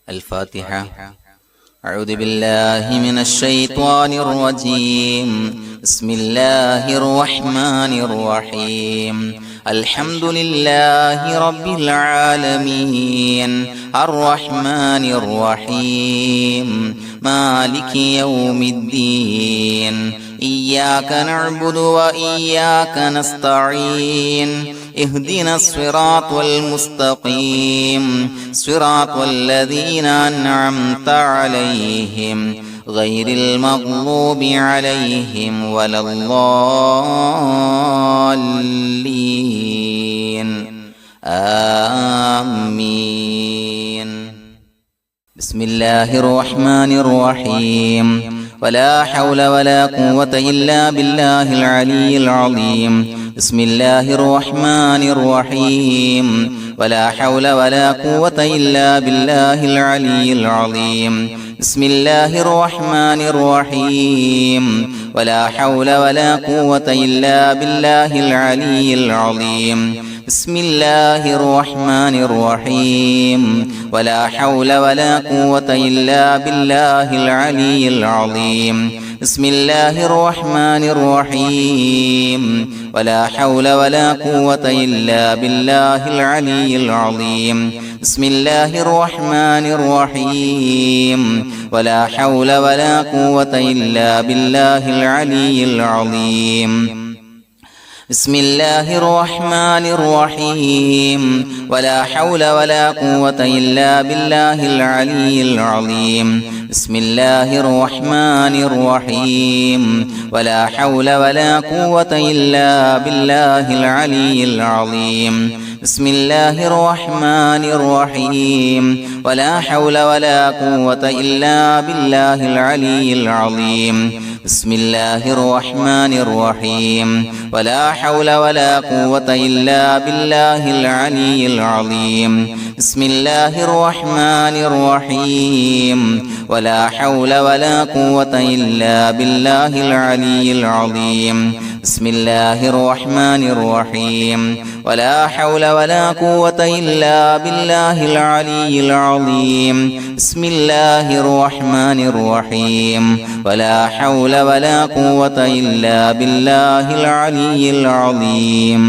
الفاتحة. أعوذ بالله من الشيطان الرجيم. بسم الله الرحمن الرحيم. الحمد لله رب العالمين الرحمن الرحيم مالك يوم الدين. إياك نعبد وإياك نستعين. اهدنا الصراط المستقيم صراط الذين أنعمت عليهم غير المغضوب عليهم ولا الضالين. آمين. بسم الله الرحمن الرحيم. ولا حول ولا قوة إلا بالله العلي العظيم. بسم الله الرحمن الرحيم. ولا حول ولا قوة إلا بالله العلي العظيم. بسم الله الرحمن الرحيم. ولا حول ولا قوة إلا بالله العلي العظيم. بسم الله الرحمن الرحيم. ولا حول ولا قوة إلا بالله العلي العظيم. بسم الله الرحمن الرحيم. ولا حول ولا قوة إلا بالله العلي العظيم. بسم الله الرحمن الرحيم. ولا حول ولا قوة إلا بالله العلي العظيم. بسم الله الرحمن الرحيم. ولا حول ولا قوة إلا بالله العلي العظيم. بسم الله الرحمن الرحيم. ولا حول ولا قوة إلا بالله العلي العظيم. بسم الله الرحمن الرحيم. ولا حول ولا قوة إلا بالله العلي العظيم. بسم الله الرحمن الرحيم. ولا حول ولا قوة إلا بالله العلي العظيم. بسم الله الرحمن الرحيم. ولا حول ولا قوة إلا بالله العلي العظيم. بسم الله الرحمن الرحيم. ولا حول ولا قوة إلا بالله العلي العظيم. بسم الله الرحمن الرحيم. ولا حول ولا قوة إلا بالله العلي العظيم.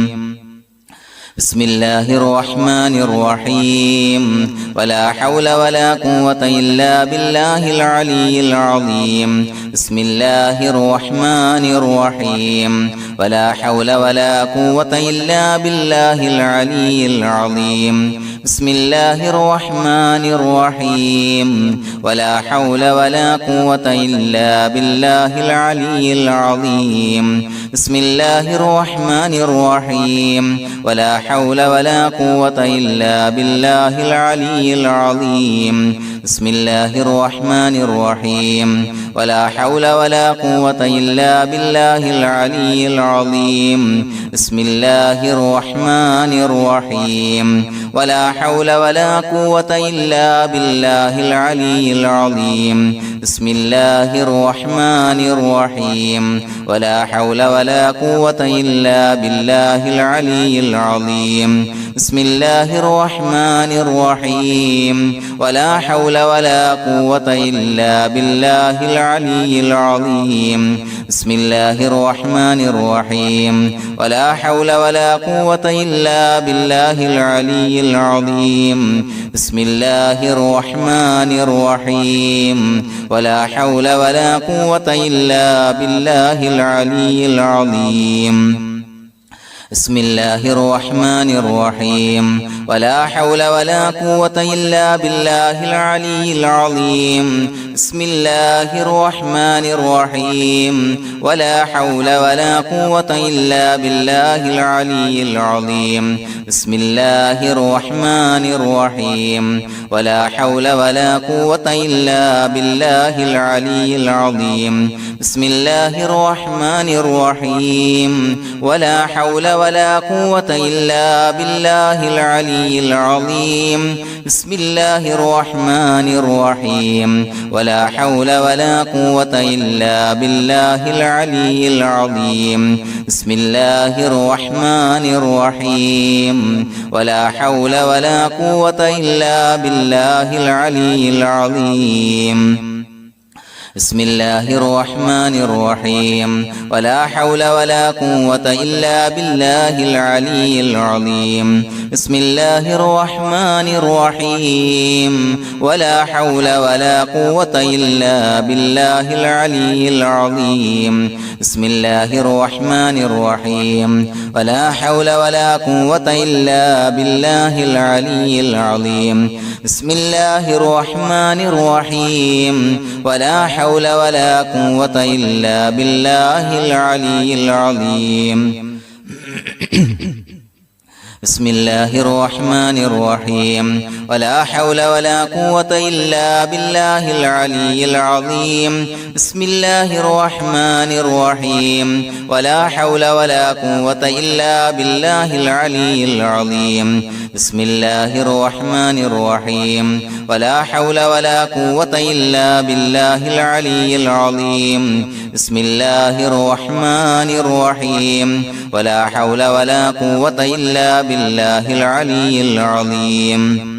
بسم الله الرحمن الرحيم. ولا حول ولا قوة إلا بالله العلي العظيم. بسم الله الرحمن الرحيم. ولا حول ولا قوة إلا بالله العلي العظيم. بسم الله الرحمن الرحيم. ولا حول ولا قوة إلا بالله العلي العظيم. بسم الله الرحمن الرحيم. ولا حول ولا قوة إلا بالله العلي العظيم. بسم الله الرحمن الرحيم. ولا حول ولا قوة إلا بالله العلي العظيم. بسم الله الرحمن الرحيم. ولا حول ولا قوة إلا بالله العلي العظيم. بسم الله الرحمن الرحيم. ولا حول ولا قوة إلا بالله العلي العظيم. بسم الله الرحمن الرحيم. ولا حول ولا قوة إلا بالله العلي العظيم. بسم الله الرحمن الرحيم. ولا حول ولا قوة إلا بالله العلي العظيم. بسم الله الرحمن الرحيم. ولا حول ولا قوة إلا بالله العلي العظيم. بسم الله الرحمن الرحيم. ولا حول ولا قوة إلا بالله العلي العظيم. بسم الله الرحمن الرحيم. ولا حول ولا قوة إلا بالله العلي العظيم. بسم الله الرحمن الرحيم. ولا حول ولا قوة إلا بالله العلي العظيم. بسم الله الرحمن الرحيم. ولا حول ولا قوة إلا بالله العلي العظيم بسم الله الرحمن الرحيم ولا حول ولا قوة إلا بالله العلي العظيم بسم الله الرحمن الرحيم ولا حول ولا قوة إلا بالله العلي العظيم بسم الله الرحمن الرحيم ولا حول ولا قوة إلا بالله العلي العظيم بسم الله الرحمن الرحيم ولا حول ولا قوة إلا بالله العلي العظيم بسم الله الرحمن الرحيم ولا حول ولا قوة إلا بالله العلي العظيم بسم الله الرحمن الرحيم ولا حول ولا قوة إلا بالله العلي العظيم بسم الله الرحمن الرحيم ولا حول ولا قوة إلا بالله العلي العظيم بسم الله الرحمن الرحيم ولا حول ولا قوة إلا بالله العلي العظيم بسم الله الرحمن الرحيم ولا حول ولا قوة إلا بالله العلي العظيم بسم الله الرحمن الرحيم ولا حول ولا قوة إلا بالله العلي العظيم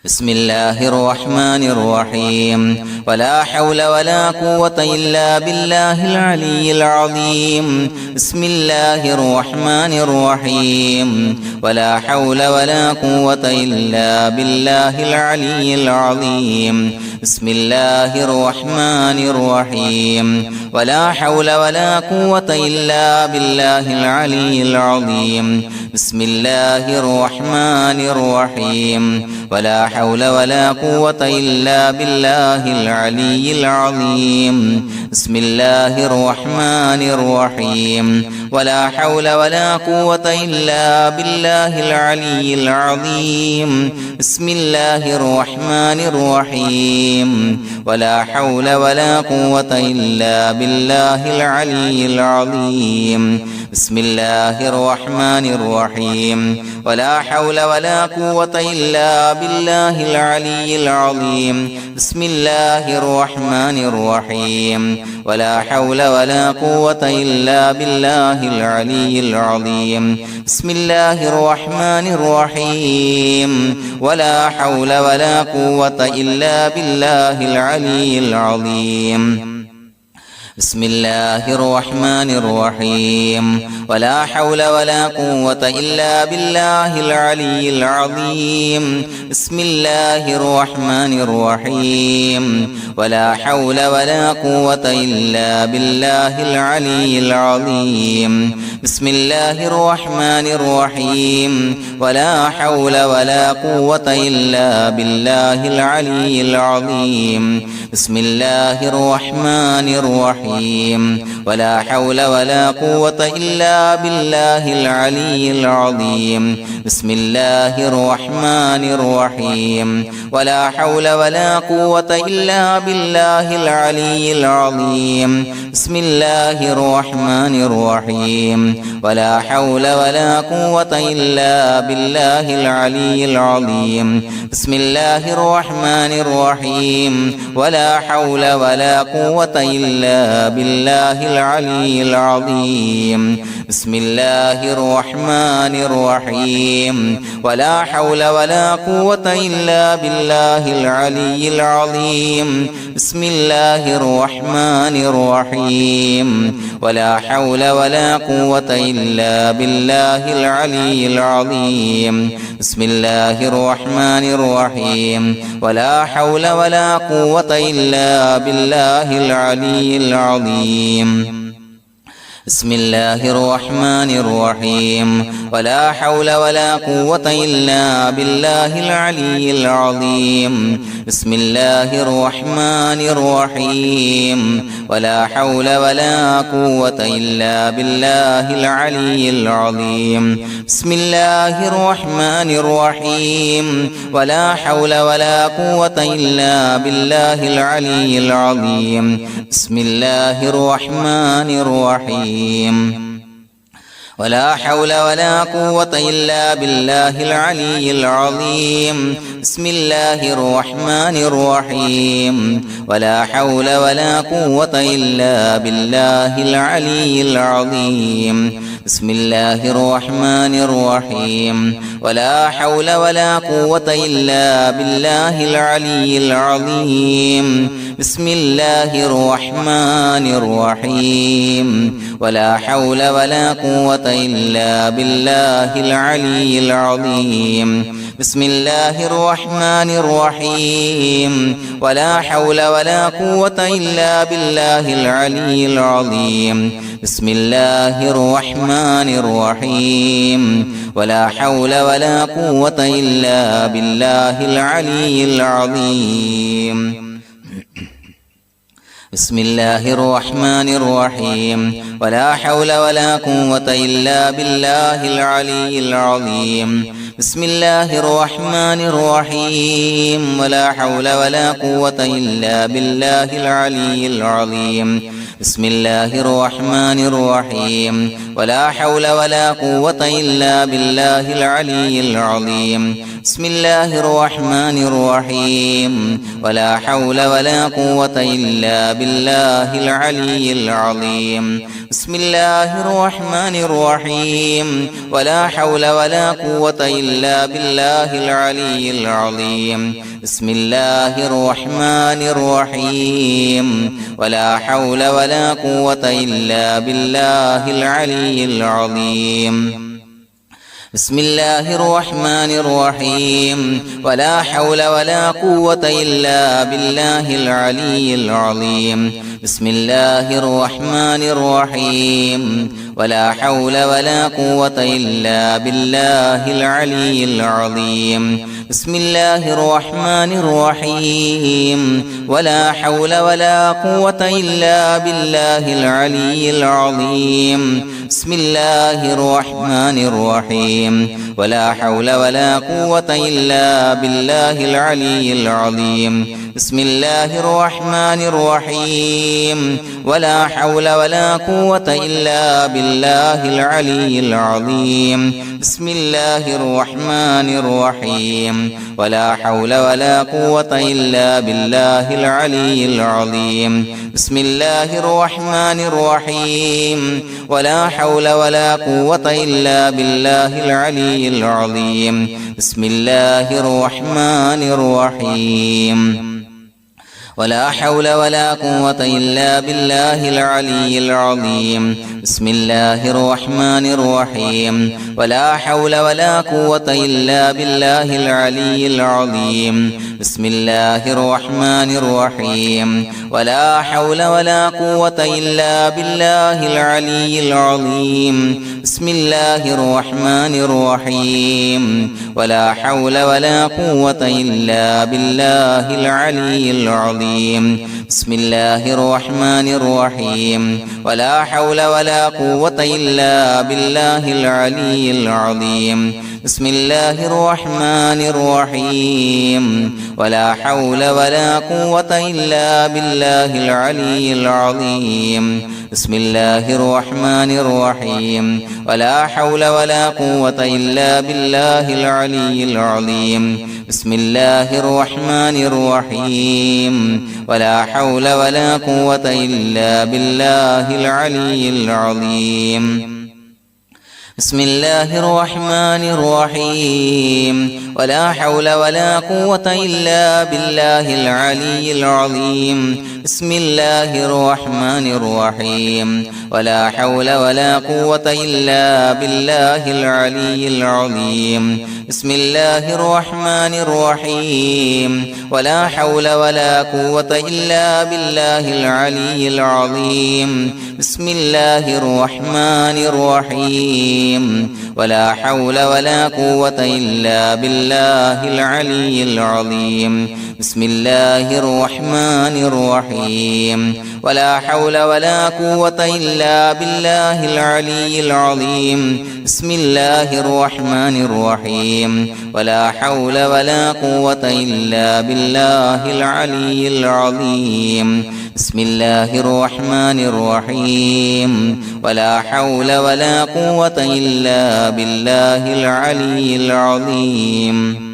بسم الله الرحمن الرحيم ولا حول ولا قوة إلا بالله العلي العظيم بسم الله الرحمن الرحيم ولا حول ولا قوة إلا بالله العلي العظيم بسم الله الرحمن الرحيم ولا حول ولا قوة إلا بالله العلي العظيم بسم الله الرحمن الرحيم ولا حول ولا قوة إلا بالله العلي العظيم بسم الله الرحمن الرحيم ولا حول ولا قوة إلا بالله العلي العظيم بسم الله الرحمن الرحيم ولا حول ولا قوة إلا بالله العلي العظيم بسم الله الرحمن الرحيم ولا حول ولا قوة إلا بالله العلي العظيم بسم الله الرحمن الرحيم ولا حول ولا قوة إلا بالله العلي العظيم بسم الله الرحمن الرحيم ولا حول ولا قوة إلا بالله العلي العظيم بسم الله الرحمن الرحيم ولا حول ولا قوة إلا بالله العلي العظيم بسم الله الرحمن الرحيم ولا حول ولا قوة إلا بالله العلي العظيم بسم الله الرحمن الرحيم ولا حول ولا قوة إلا بالله العلي العظيم بسم الله الرحمن الرحيم ولا حول ولا قوة إلا بالله العلي العظيم بسم الله الرحمن الرحيم ولا حول ولا قوة إلا بالله العلي العظيم بسم الله الرحمن الرحيم ولا حول ولا قوة إلا بالله العلي العظيم بسم الله الرحمن الرحيم ولا حول ولا قوة إلا بالله العلي العظيم بسم الله الرحمن الرحيم ولا حول ولا قوة إلا بالله العلي العظيم بسم الله الرحمن الرحيم ولا حول ولا قوة إلا بالله العلي العظيم بسم الله الرحمن الرحيم ولا حول ولا قوة إلا بالله العلي العظيم بسم الله الرحمن الرحيم ولا حول ولا قوة إلا بالله العلي العظيم بسم الله الرحمن الرحيم ولا حول ولا قوة إلا بالله العلي العظيم بسم الله الرحمن الرحيم ولا حول ولا قوة إلا بالله العلي العظيم بسم الله الرحمن الرحيم ولا حول ولا قوة إلا بالله العلي العظيم بسم الله الرحمن الرحيم ولا حول ولا قوة إلا بالله العلي العظيم بسم الله الرحمن الرحيم ولا حول ولا قوة إلا بالله العلي العظيم بسم الله الرحمن الرحيم ولا حول ولا قوة إلا بالله العلي العظيم بسم الله الرحمن الرحيم ولا حول ولا قوة إلا بالله العلي العظيم بسم الله الرحمن الرحيم ولا حول ولا قوة إلا بالله العلي العظيم بسم الله الرحمن الرحيم ولا حول ولا قوة إلا بالله العلي العظيم بسم الله الرحمن الرحيم ولا حول ولا قوة إلا بالله العلي العظيم بسم الله الرحمن الرحيم ولا حول ولا قوة إلا بالله العلي العظيم بسم الله الرحمن الرحيم ولا حول ولا قوة إلا بالله العلي العظيم بسم الله الرحمن الرحيم ولا حول ولا قوة إلا بالله العلي العظيم بسم الله الرحمن الرحيم ولا حول ولا قوة إلا بالله العلي العظيم بسم الله الرحمن الرحيم ولا حول ولا قوة إلا بالله العلي العظيم بسم الله الرحمن الرحيم ولا حول ولا قوة إلا بالله العلي العظيم بسم الله الرحمن الرحيم ولا حول ولا قوة إلا بالله العلي العظيم بسم الله الرحمن الرحيم ولا حول ولا قوة إلا بالله العلي العظيم بسم الله الرحمن الرحيم ولا حول ولا قوة إلا بالله العلي العظيم بسم الله الرحمن الرحيم ولا حول ولا قوة إلا بالله العلي العظيم بسم الله الرحمن الرحيم ولا حول ولا قوة إلا بالله العلي العظيم بسم الله الرحمن الرحيم ولا حول ولا قوة إلا بالله العلي العظيم بسم الله الرحمن الرحيم ولا حول ولا قوة إلا بالله العلي العظيم بسم الله الرحمن الرحيم ولا حول ولا قوة إلا بالله العلي العظيم بسم الله الرحمن الرحيم ولا حول ولا قوة إلا بالله العلي العظيم بسم الله الرحمن الرحيم ولا حول ولا قوة إلا بالله العلي العظيم بسم الله الرحمن الرحيم ولا حول ولا قوة إلا بالله العلي العظيم بسم الله الرحمن الرحيم ولا حول ولا قوة إلا بالله العلي العظيم بسم الله الرحمن الرحيم ولا حول ولا قوة إلا بالله العلي العظيم بسم الله الرحمن الرحيم ولا حول ولا قوة إلا بالله العلي العظيم بسم الله الرحمن الرحيم ولا حول ولا قوة إلا بالله العلي العظيم بسم الله الرحمن الرحيم ولا حول ولا قوة إلا بالله العلي العظيم بسم الله الرحمن الرحيم ولا حول ولا قوة إلا بالله العلي العظيم بسم الله الرحمن الرحيم ولا حول ولا قوة إلا بالله العلي العظيم بسم الله الرحمن الرحيم ولا حول ولا قوة إلا بالله العلي العظيم بسم الله الرحمن الرحيم ولا حول ولا قوة إلا بالله العلي العظيم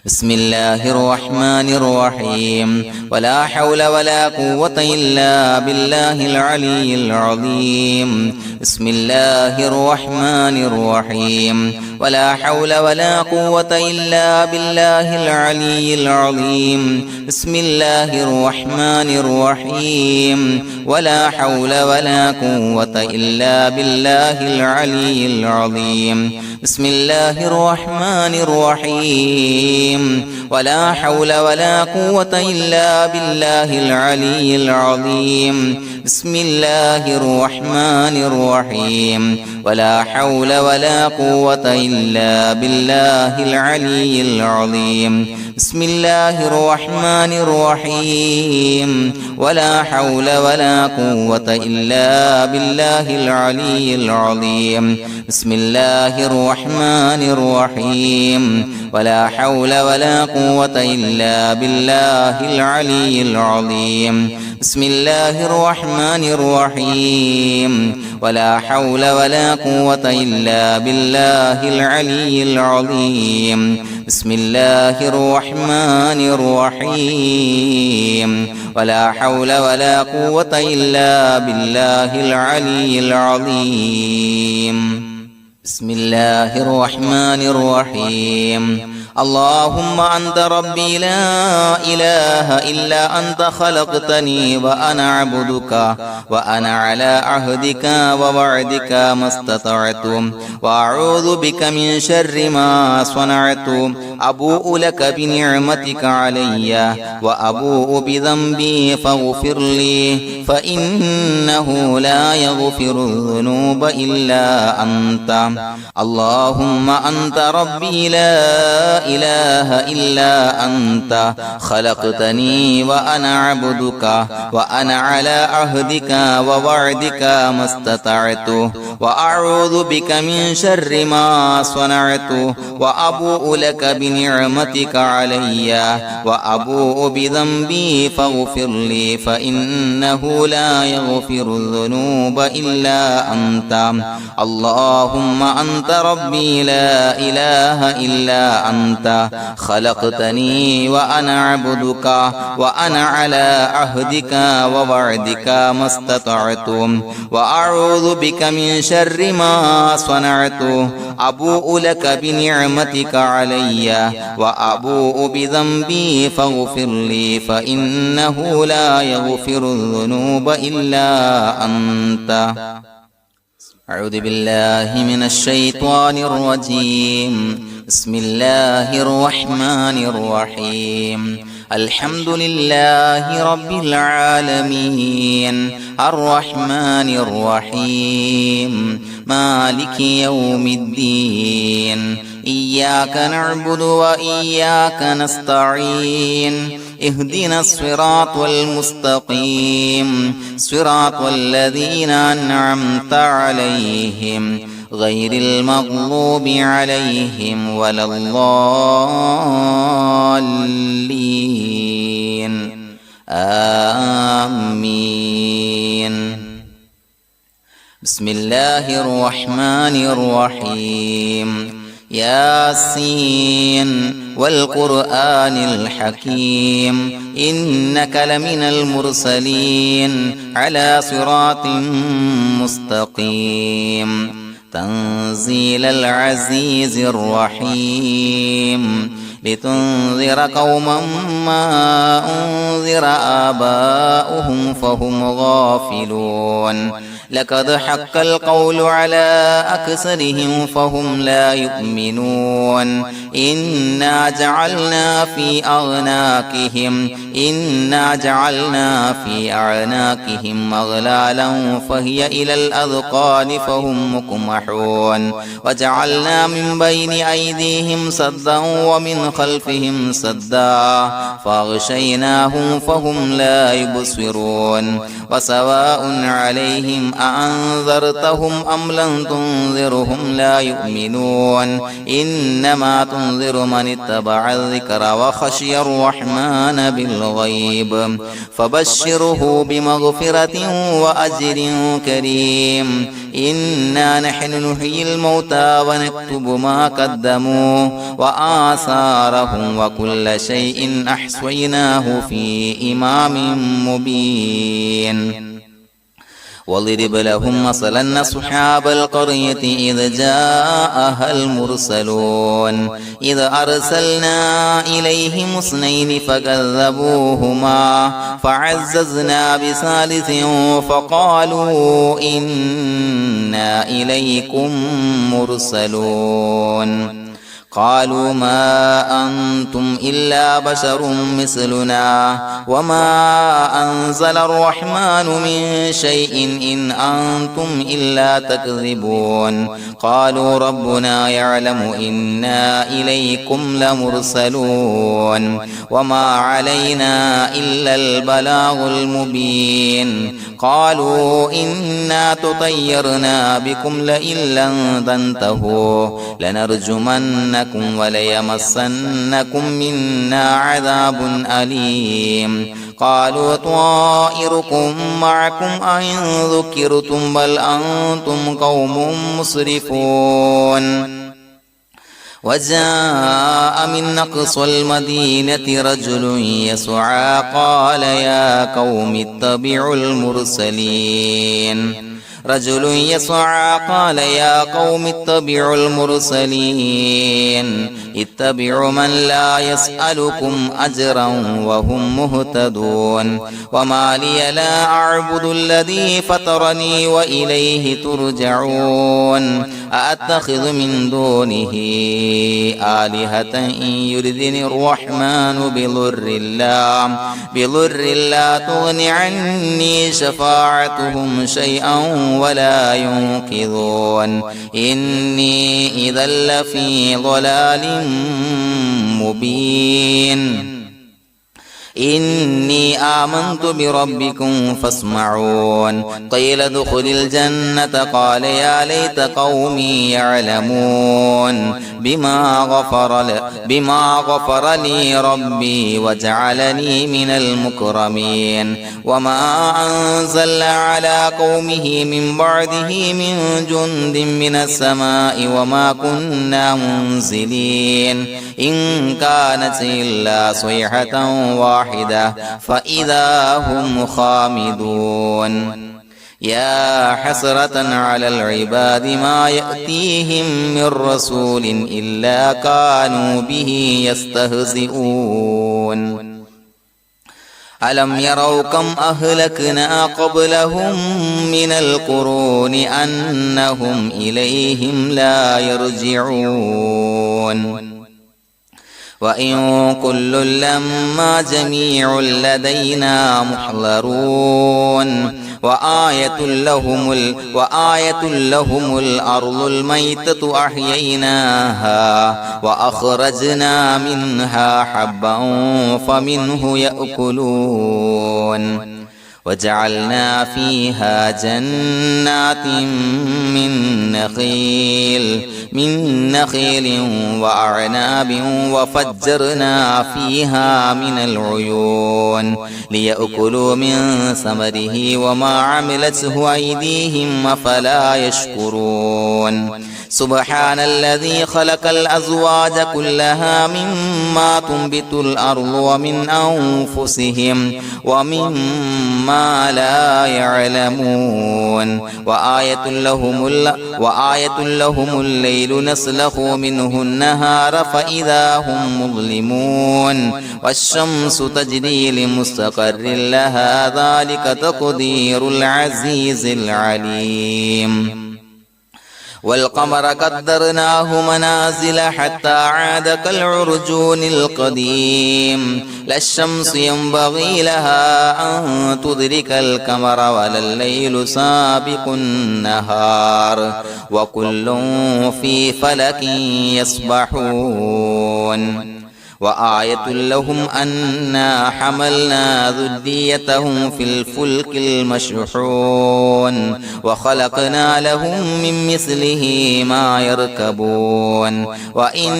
بسم الله الرحمن الرحيم ولا حول ولا قوة إلا بالله العلي العظيم بسم الله الرحمن الرحيم ولا حول ولا قوة إلا بالله العلي العظيم بسم الله الرحمن الرحيم ولا حول ولا قوة إلا بالله العلي العظيم بسم الله الرحمن الرحيم ولا حول ولا قوة إلا بالله العلي العظيم بسم الله الرحمن الرحيم ولا حول ولا قوة إلا بالله العلي العظيم بسم الله الرحمن الرحيم ولا حول ولا قوة إلا بالله العلي العظيم بسم الله الرحمن الرحيم ولا حول ولا قوة إلا بالله العلي العظيم بسم الله الرحمن الرحيم ولا حول ولا قوة إلا بالله العلي العظيم بسم الله الرحمن الرحيم ولا حول ولا قوة إلا بالله العلي العظيم بسم الله الرحمن الرحيم اللهم أنت ربي لا إله إلا أنت خلقتني وأنا عبدك وأنا على عهدك ووعدك ما استطعت وأعوذ بك من شر ما صنعت أبوء لك بنعمتك علي وأبوء بذنبي فاغفر لي فإنه لا يغفر الذنوب إلا أنت اللهم أنت ربي لا إله إلا أنت خلقتني وأنا عبدك وأنا على عهدك ووعدك ما استطعت وأعوذ بك من شر ما صنعت وأبوء لك بنعمتك علي وأبوء بذنبي فاغفر لي فإنه لا يغفر الذنوب إلا أنت اللهم أنت ربي لا إله إلا أنت خلقتني وأنا عبدك وأنا على عهدك ووعدك ما استطعت وأعوذ بك من شر ما صنعت أبوء لك بنعمتك علي وأبوء بذنبي فاغفر لي فإنه لا يغفر الذنوب إلا أنت أعوذ بالله من الشيطان الرجيم بسم الله الرحمن الرحيم الحمد لله رب العالمين الرحمن الرحيم مالك يوم الدين إياك نعبد وإياك نستعين اهدنا الصراط المستقيم صراط الذين أنعمت عليهم غير المغضوب عليهم ولا الضالين آمين بسم الله الرحمن الرحيم ياسين والقرآن الحكيم إنك لمن المرسلين على صراط مستقيم تنزيل العزيز الرحيم لتنذر قوما ما أنذر آباؤهم فهم غافلون لقد حق القول على أكثرهم فهم لا يؤمنون إنا جعلنا في أعناقهم أغلالا فهي إلى الأذقان فهم مقمحون وجعلنا من بين أيديهم سدا ومن خلفهم سدا فأغشيناهم فهم لا يبصرون وسواء عليهم أأنذرتهم أم لم تنذرهم لا يؤمنون إنما تنذر من اتبع الذكر وخشي الرحمن بالغيب فبشره بمغفرة وأجر كريم إنا نحن نحيي الموتى ونكتب ما قدموا وآثارهم وكل شيء أحصيناه في إمام مبين واضرب لهم مثلا أصحاب القرية إذ جاءها المرسلون إذ أرسلنا إليهم اثنين فكذبوهما فعززنا بثالث فقالوا إنا إليكم مرسلون قالوا ما أنتم إلا بشر مثلنا وما أنزل الرحمن من شيء إن أنتم إلا تكذبون قالوا ربنا يعلم إنا إليكم لمرسلون وما علينا إلا البلاغ المبين قالوا إنا تطيرنا بكم لئن لم تنتهوا لنرجمنكم وليمسنكم منا عذاب أليم قالوا طائركم معكم أئن ذكرتم بل أنتم قوم مسرفون وجاء من أقصى المدينة رجل يسعى قال يا قوم اتبعوا المرسلين رجل يسعى قال يا قوم اتبعوا المرسلين اتبعوا من لا يسألكم أجرا وهم مهتدون وما لي لا أعبد الذي فطرني وإليه ترجعون أأتخذ من دونه آلهة إن يردني الرحمن بضر لا تغن عني شفاعتهم شيئا ولا ينقذون إني إذا لفي ضلال مبين إني آمنت بربكم فاسمعون قيل ادخل الجنة قال يا ليت قومي يعلمون بما غفر لي ربي وجعلني من المكرمين وما أنزلنا على قومه من بعده من جند من السماء وما كنا منزلين إن كانت إلا صيحة واحدة فإذا هم خامدون يا حسرة على العباد ما يأتيهم من رسول إلا كانوا به يستهزئون ألم يروا كم أهلكنا قبلهم من القرون أنهم إليهم لا يرجعون وإن كل لما جميع لدينا محضرون وآية لهم الأرض الميتة أحييناها وأخرجنا منها حبا فمنه يأكلون وجعلنا فيها جنات من نخيل وأعناب وفجرنا فيها من العيون ليأكلوا من ثمره وما عملته أيديهم أفلا يشكرون سبحان الذي خلق الأزواج كلها مما تنبت الأرض ومن أنفسهم ومما لا يعلمون وآية لهم الليل نسلخ منه النهار فإذا هم مظلمون والشمس تجري لمستقر لها ذلك تقدير العزيز العليم والقمر قدرناه منازل حتى عاد كالعرجون القديم لا الشمس ينبغي لها أن تدرك القمر ولا الليل سابق النهار وكل في فلك يسبحون وآية لهم أنا حملنا ذريتهم في الفلك المشحون وخلقنا لهم من مثله ما يركبون وإن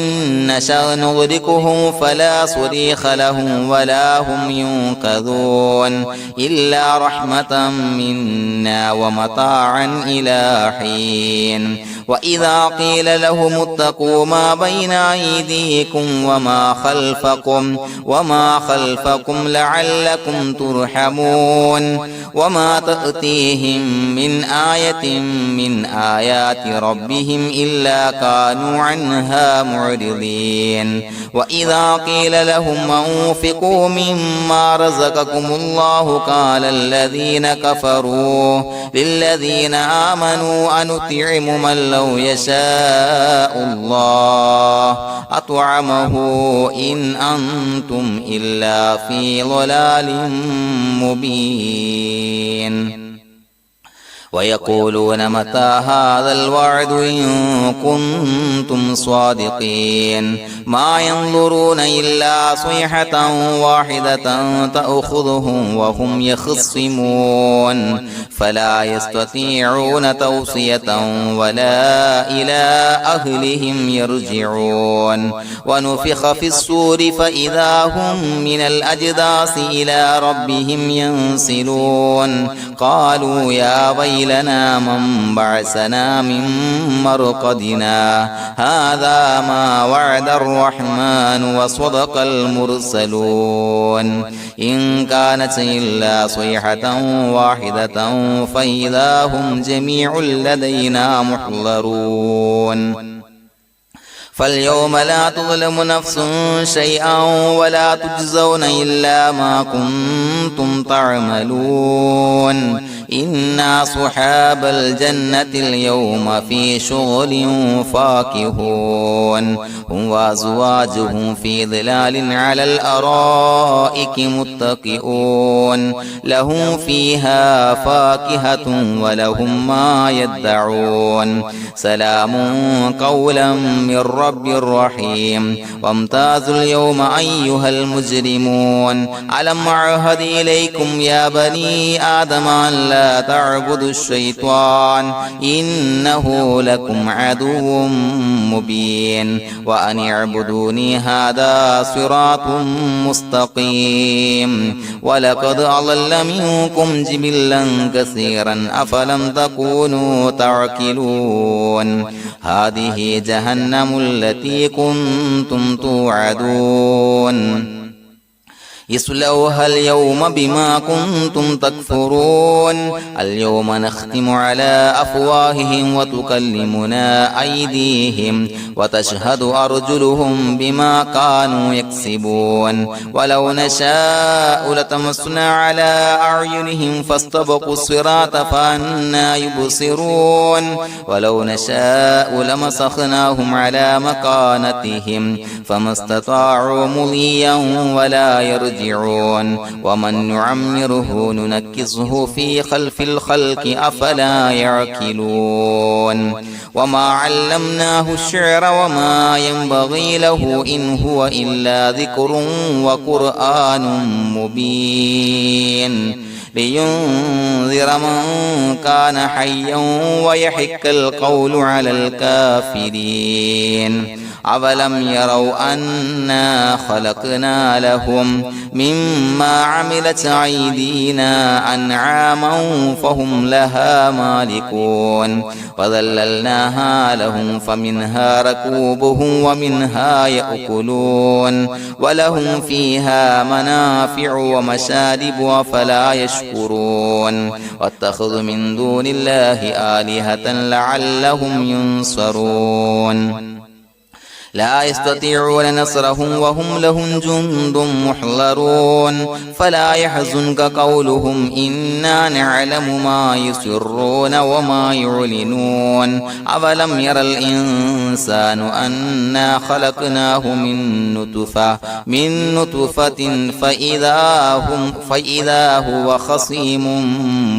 نشأ نغرقهم فلا صريخ لهم ولا هم ينقذون إلا رحمة منا ومتاعا إلى حين وإذا قيل لهم اتقوا ما بين أيديكم وما خلفكم لعلكم ترحمون وما تأتيهم من آية من آيات ربهم إلا كانوا عنها معرضين وإذا قيل لهم أنفقوا مما رزقكم الله قال الذين كفروا للذين آمنوا أنطعم من لو يشاء الله أطعمه إن أنتم إلا في ضلال مبين ويقولون متى هذا الوعد إن كنتم صادقين ما ينظرون إلا صيحة واحدة تأخذهم وهم يخصمون فلا يستطيعون توصية ولا إلى أهلهم يرجعون ونفخ في الصور فإذا هم من الأجداث إلى ربهم ينسلون قالوا يا ويلنا من بعثنا من مرقدنا هذا ما وعد الرحمن وصدق المرسلون إن كانت إلا صيحة واحدة فإذا هم جميع لدينا محضرون فاليوم لا تظلم نفس شيئا ولا تجزون إلا ما كنتم تعملون إنا أصحاب الجنة اليوم في شغل فاكهون هم وأزواجهم في ظلال على الأرائك متكئون لهم فيها فاكهة ولهم ما يدعون سلام قولا من رب رحيم وامتازوا اليوم أيها المجرمون ألم أعهد إليكم يا بني آدم أن لا تعبدوا الشيطان إنه لكم عدو مبين وأن اعبدوني هذا صراط مستقيم ولقد أضل منكم جبلا كثيرا أفلم تكونوا تعقلون هذه جهنم التي كنتم توعدون اصلوها اليوم بما كنتم تكفرون اليوم نختم على أفواههم وتكلمنا أيديهم وتشهد أرجلهم بما كانوا يكسبون ولو نشاء لتمسنا على أعينهم فاستبقوا الصراط فأنى يبصرون ولو نشاء لمسخناهم على مكانتهم فما استطاعوا مضيا ولا يرجعون ومن نعمره ننكسه في خلف الخلق أفلا يعقلون وما علمناه الشعر وما ينبغي له إن هو إلا ذكر وقرآن مبين لينذر من كان حيا ويحق القول على الكافرين أولم يروا أنا خلقنا لهم مما عملت أيدينا أنعاما فهم لها مالكون وذللناها لهم فمنها ركوبهم ومنها يأكلون ولهم فيها منافع ومشارب أفلا يشكرون واتخذوا من دون الله آلهة لعلهم ينصرون لا يستطيعون نصرهم وهم لهم جند محضرون فلا يحزنك قولهم إنا نعلم ما يسرون وما يعلنون أولم ير الإنسان أنا خلقناه من نطفة فإذا هو خصيم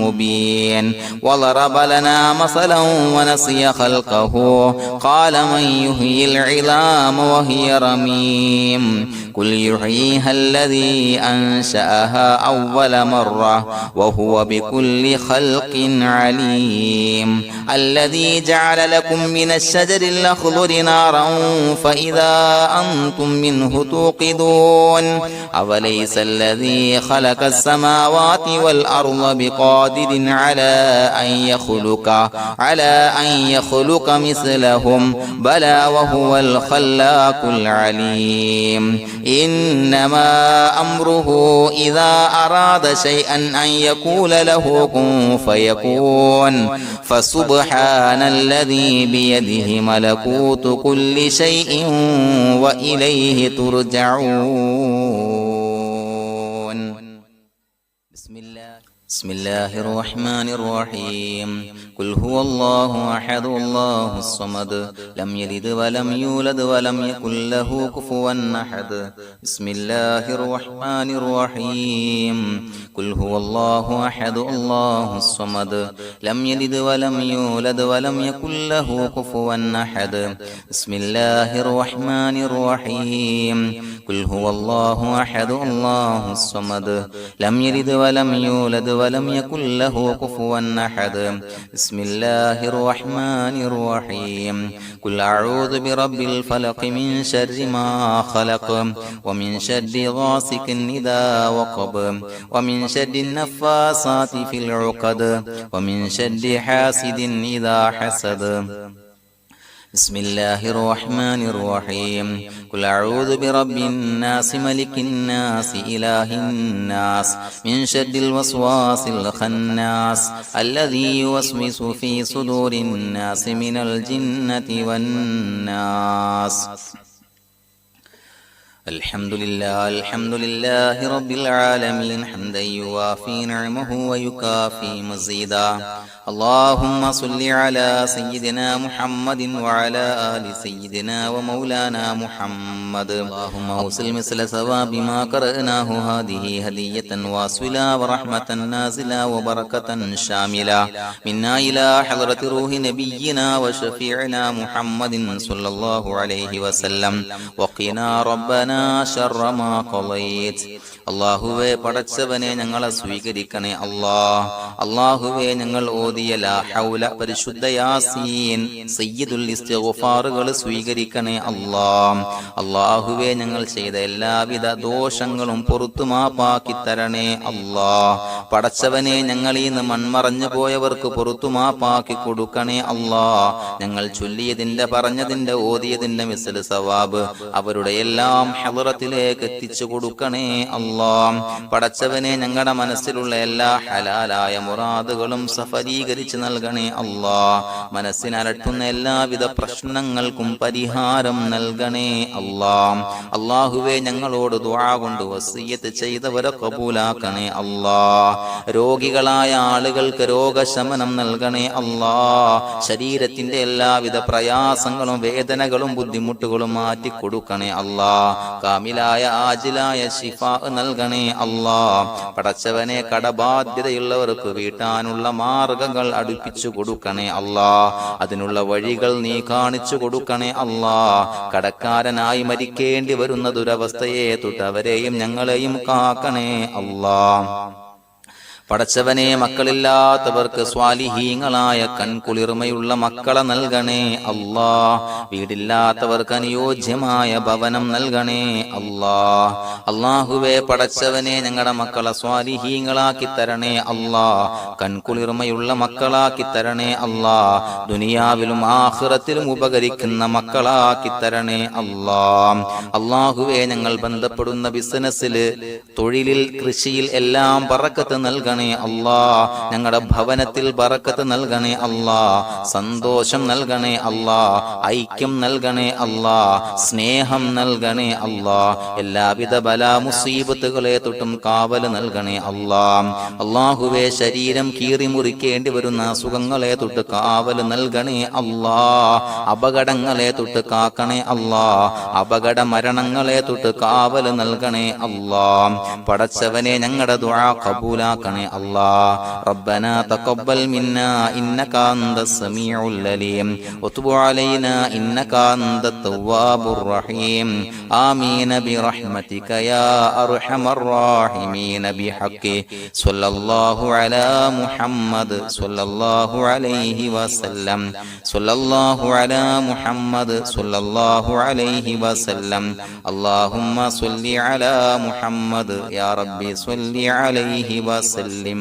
مبين وضرب لنا مثلا ونسي خلقه قال من يحيي العظام وهي رميم قل يحييها الذي أنشأها أول مرة وهو بكل خلق عليم الذي جعل لكم من الشجر الأخضر نارا فإذا أنتم منه توقدون أوليس الذي خلق السماوات والأرض بقادر على أن يخلق مثلهم بلى وهو الخلاق العليم إنما أمره إذا أراد شيئا أن يقول له كن فيكون فسبحان الذي بيده ملكوت كل شيء وإليه ترجعون بسم الله الرحمن الرحيم قل هو الله أحد الله الصمد لم يلد ولم يولد ولم يكن له كفوا أحد بسم الله الرحمن الرحيم قل هو الله أحد الله الصمد لم يلد ولم يولد ولم يكن له كفوا أحد بسم الله الرحمن الرحيم قل هو الله أحد الله الصمد لم يلد ولم يولد ولم يكن له كفوا أحد بسم الله الرحمن الرحيم قل أعوذ برب الفلق من شر ما خلق ومن شر غاسق إذا وقب ومن شر النفاثات في العقد ومن شر حاسد إذا حسد بسم الله الرحمن الرحيم قل أعوذ برب الناس ملك الناس إله الناس من شر الوسواس الخناس الذي يوسوس في صدور الناس من الجنة والناس الحمد لله رب العالمين حمدا يوافي نعمه ويكافي مزيدا اللهم صل على سيدنا محمد وعلى آل سيدنا ومولانا محمد اللهم أوصل مثل ثواب ما قرأناه هذه هدية واصلة ورحمة نازلة وبركة شاملة منا إلى حضرة روح نبينا وشفيعنا محمد صلى الله عليه وسلم وقنا ربنا شر ما قضيت അള്ളാഹുവേ പടച്ചവനെ ഞങ്ങളെ സ്വീകരിക്കണേ അള്ളാഹുവേ ഞങ്ങൾ ഓതിയ ലാ ഹൗല പരിശുദ്ധ യാസീൻ സയ്യിദുൽ ഇസ്തിഗ്ഫാറുകൾ സ്വീകരിക്കണേ അള്ളാഹുവേ ഞങ്ങൾ ചെയ്ത എല്ലാവിധ ദോഷങ്ങളും പുറത്തു മാപ്പാക്കി തരണേ പടച്ചവനെ ഞങ്ങളിൽ നിന്ന് മൺമറഞ്ഞു പോയവർക്ക് പുറത്തു മാപ്പാക്കി കൊടുക്കണേ ഞങ്ങൾ ചൊല്ലിയതിന്റെ പറഞ്ഞതിന്റെ ഓതിയതിന്റെ മിസ്ൽ സവാബ് അവരുടെ എല്ലാം ഹളറത്തിലേക്ക് എത്തിച്ചു കൊടുക്കണേ പടച്ചവനെ ഞങ്ങളുടെ മനസ്സിലുള്ള എല്ലാ ഹലാലായ മുറാദുകളും സഫലീകരിച്ച് നൽകണേ മനസ്സിനലട്ടുന്ന എല്ലാവിധ പ്രശ്നങ്ങൾക്കും പരിഹാരം നൽകണേ അള്ളാഹുവേ ഞങ്ങളോട് ദുആ കൊണ്ട് വസിയ്യത്ത് ചെയ്തവരെ കബൂലാക്കണേ രോഗികളായ ആളുകൾക്ക് രോഗശമനം നൽകണേ ശരീരത്തിന്റെ എല്ലാവിധ പ്രയാസങ്ങളും വേദനകളും ബുദ്ധിമുട്ടുകളും മാറ്റി കൊടുക്കണേ കാമിലായ ആജിലായ ശിഫാ നൽകണേ പടച്ചവനെ കടബാധ്യതയുള്ളവർക്ക് വീട്ടാനുള്ള മാർഗങ്ങൾ അടുപ്പിച്ചു കൊടുക്കണേ അതിനുള്ള വഴികൾ നീ കാണിച്ചു കൊടുക്കണേ കടക്കാരനായി മരിക്കേണ്ടി വരുന്ന ദുരവസ്ഥയെ തൊട്ടവരെയും ഞങ്ങളെയും കാക്കണേ പടച്ചവനെ മക്കളില്ലാത്തവർക്ക് സ്വാലിഹീങ്ങളായ കൺകുളിർമയുള്ള മക്കളെ നൽകണേ വീടില്ലാത്തവർക്ക് അനുയോജ്യമായ ഭവനം നൽകണേ അള്ളാഹുവേ പടച്ചവനെ ഞങ്ങളുടെ മക്കളെ സ്വാലിഹീങ്ങളാക്കി തരണേ കൺകുളിർമയുള്ള മക്കളാക്കി തരണേ ദുനിയാവിലും ആഖിറത്തിലും ഉപകരിക്കുന്ന മക്കളാക്കി തരണേ അള്ളാഹുവേ ഞങ്ങൾ ബന്ധപ്പെടുന്ന ബിസിനസ്സില് തൊഴിലിൽ കൃഷിയിൽ എല്ലാം ബറക്കത്ത് നൽകണേ ഞങ്ങളുടെ ഭവനത്തിൽ ബറക്കത്ത് നൽകണേ സന്തോഷം നൽകണേ ഐക്യം നൽകണേ സ്നേഹം നൽകണേ എല്ലാവിധ ബലാ മുസീബത്തുകളെ തൊട്ടും കാവല് നൽകണേ അള്ളാഹുവേ ശരീരം കീറി മുറിക്കേണ്ടി വരുന്ന അസുഖങ്ങളെ തൊട്ട് കാവല് നൽകണേ അപകടങ്ങളെ തൊട്ട് കാക്കണേ അപകട മരണങ്ങളെ തൊട്ട് കാവല് നൽകണേ പടച്ചവനെ ഞങ്ങളുടെ ദുആ കബൂലാക്കണേ الله. ربنا تقبل منا إنك أنت السميع العليم وتب علينا إنك أنت التواب الرحيم. آمين برحمتك يا أرحم الراحمين بحق صلى الله على محمد صلى الله عليه وسلم. صلى الله على محمد صلى الله عليه وسلم. اللهم صل على محمد يا ربي صل عليه وسلم.